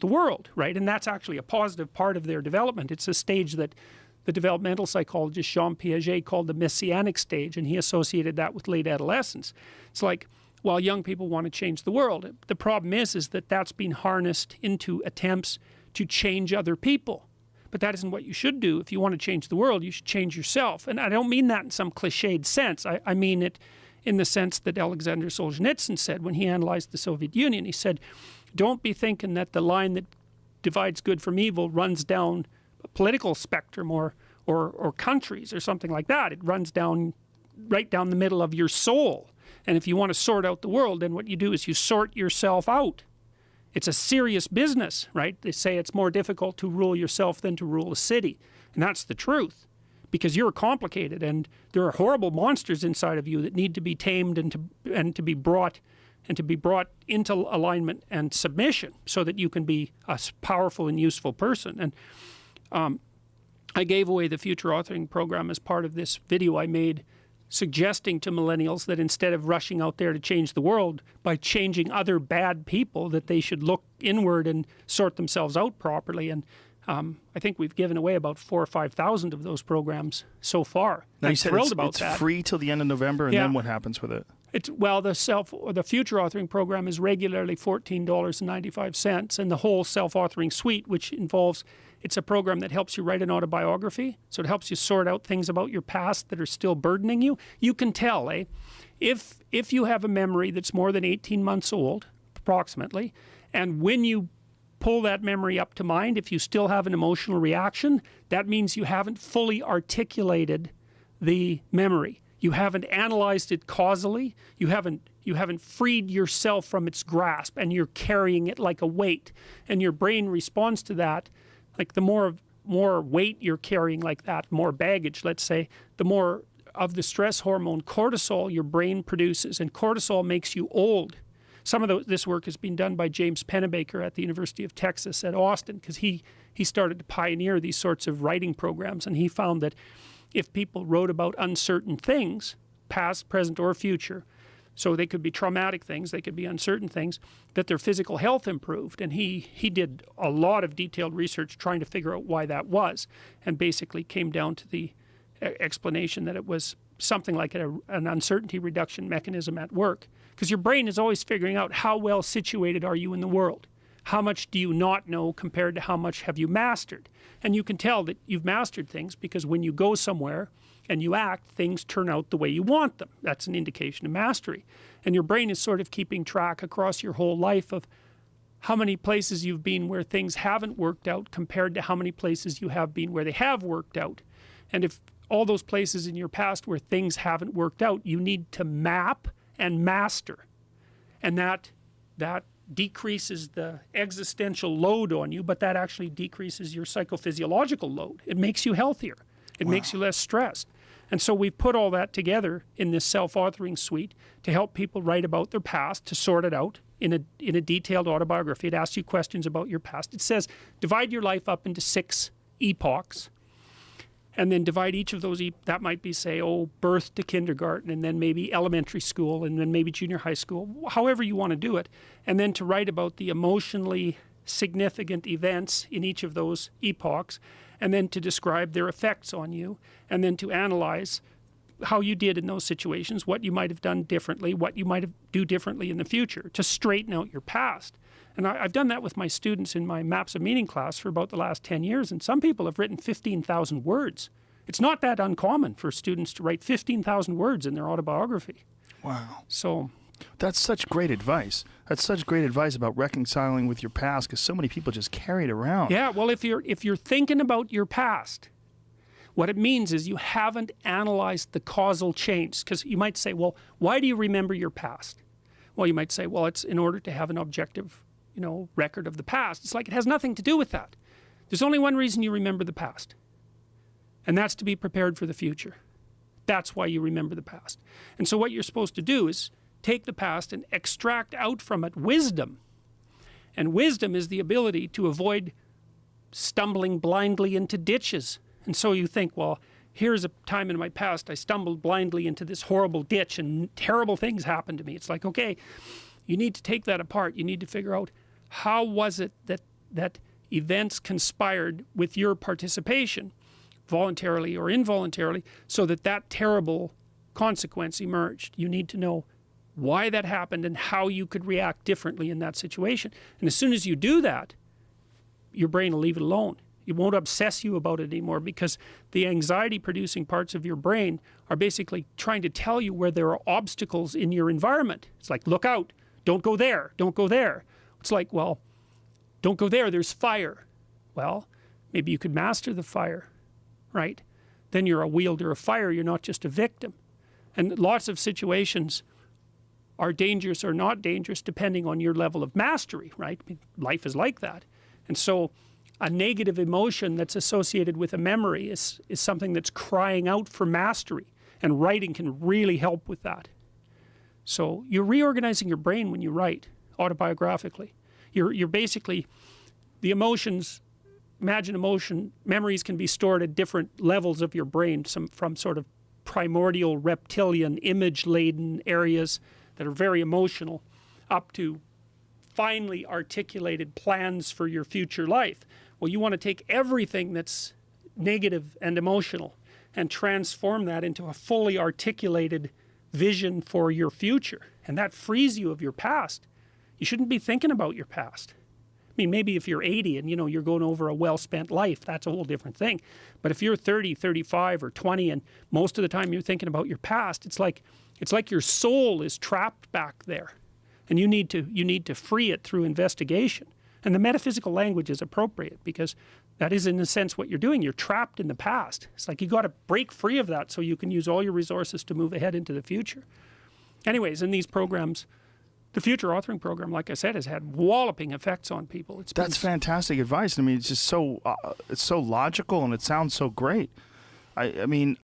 the world, right? And that's actually a positive part of their development. It's a stage that the developmental psychologist Jean Piaget called the messianic stage, and he associated that with late adolescence. It's like, while young people want to change the world, the problem is that that's been harnessed into attempts to change other people. But that isn't what you should do. If you want to change the world, you should change yourself. And I don't mean that in some cliched sense. I mean it in the sense that Alexander Solzhenitsyn said when he analyzed the Soviet Union. He said, don't be thinking that the line that divides good from evil runs down a political spectrum or countries or something like that. It runs down right down the middle of your soul. And if you want to sort out the world, then what you do is you sort yourself out. It's a serious business, right? They say it's more difficult to rule yourself than to rule a city. And that's the truth. Because you're complicated and there are horrible monsters inside of you that need to be tamed and to be brought into alignment and submission so that you can be a powerful and useful person. And I gave away the Future Authoring Program as part of this video I made suggesting to millennials that instead of rushing out there to change the world by changing other bad people, that they should look inward and sort themselves out properly. And I think we've given away about 4,000 or 5,000 of those programs so far. Now you said it's free till the end of November, and then what happens with it? Well, the Future Authoring Program is regularly $14.95, and the whole self-authoring suite, which involves, it's a program that helps you write an autobiography, so it helps you sort out things about your past that are still burdening you. You can tell, if you have a memory that's more than 18 months old, approximately, and when you pull that memory up to mind, if you still have an emotional reaction, that means you haven't fully articulated the memory. You haven't analyzed it causally. You haven't freed yourself from its grasp, and you're carrying it like a weight. And your brain responds to that. Like the more weight you're carrying like that, more baggage, let's say, the more of the stress hormone cortisol your brain produces. And cortisol makes you old. Some of this work has been done by James Pennebaker at the University of Texas at Austin, because he started to pioneer these sorts of writing programs, and he found that if people wrote about uncertain things, past, present, or future, so they could be traumatic things, they could be uncertain things, that their physical health improved. And he did a lot of detailed research trying to figure out why that was, and basically came down to the explanation that it was something like an uncertainty reduction mechanism at work. Because your brain is always figuring out how well situated are you in the world. How much do you not know compared to how much have you mastered? And you can tell that you've mastered things because when you go somewhere and you act, things turn out the way you want them. That's an indication of mastery. And your brain is sort of keeping track across your whole life of how many places you've been where things haven't worked out compared to how many places you have been where they have worked out. And if all those places in your past where things haven't worked out, you need to map and master. And that decreases the existential load on you, but that actually decreases your psychophysiological load. It makes you healthier. It makes you less stressed. And so we've put all that together in this self-authoring suite to help people write about their past, to sort it out in a detailed autobiography. It asks you questions about your past. It says, divide your life up into 6 epochs, and then divide each of those, that might be, say, birth to kindergarten, and then maybe elementary school, and then maybe junior high school, however you want to do it. And then to write about the emotionally significant events in each of those epochs, and then to describe their effects on you, and then to analyze how you did in those situations, what you might have done differently, what you might do differently in the future, to straighten out your past. And I've done that with my students in my Maps of Meaning class for about the last 10 years, and some people have written 15,000 words. It's not that uncommon for students to write 15,000 words in their autobiography. Wow. So that's such great advice. That's such great advice about reconciling with your past, because so many people just carry it around. Yeah, well, if you're thinking about your past, what it means is you haven't analyzed the causal chains. Because you might say, well, why do you remember your past? Well, you might say, well, it's in order to have an objective, record of the past. It's like it has nothing to do with that. There's only one reason you remember the past, and that's to be prepared for the future. That's why you remember the past. And so what you're supposed to do is take the past and extract out from it wisdom. And wisdom is the ability to avoid stumbling blindly into ditches. And so you think, well, here's a time in my past I stumbled blindly into this horrible ditch and terrible things happened to me. It's like, okay, you need to take that apart. You need to figure out, how was it that that events conspired with your participation, voluntarily or involuntarily, so that that terrible consequence emerged. You need to know why that happened and how you could react differently in that situation. And as soon as you do that, your brain will leave it alone. It won't obsess you about it anymore, because the anxiety producing parts of your brain are basically trying to tell you where there are obstacles in your environment. It's like, look out, don't go there, don't go there. It's like, well, don't go there, there's fire. Well, maybe you could master the fire, right? Then you're a wielder of fire, you're not just a victim. And lots of situations are dangerous or not dangerous depending on your level of mastery, right? I mean, life is like that. And so a negative emotion that's associated with a memory is something that's crying out for mastery, and writing can really help with that. So you're reorganizing your brain when you write autobiographically. You're basically, the emotions, imagine emotion, memories can be stored at different levels of your brain, from sort of primordial reptilian image-laden areas that are very emotional, up to finely articulated plans for your future life. Well, you want to take everything that's negative and emotional and transform that into a fully articulated vision for your future. And that frees you of your past. You shouldn't be thinking about your past. I mean, maybe if you're 80 and, you're going over a well-spent life, that's a whole different thing. But if you're 30, 35, or 20, and most of the time you're thinking about your past, it's like your soul is trapped back there. And you need to free it through investigation. And the metaphysical language is appropriate, because that is, in a sense, what you're doing. You're trapped in the past. It's like you got to break free of that so you can use all your resources to move ahead into the future. Anyways, in these programs, the future authoring program, like I said, has had walloping effects on people. That's fantastic advice. I mean, it's just so it's so logical, and it sounds so great. I mean,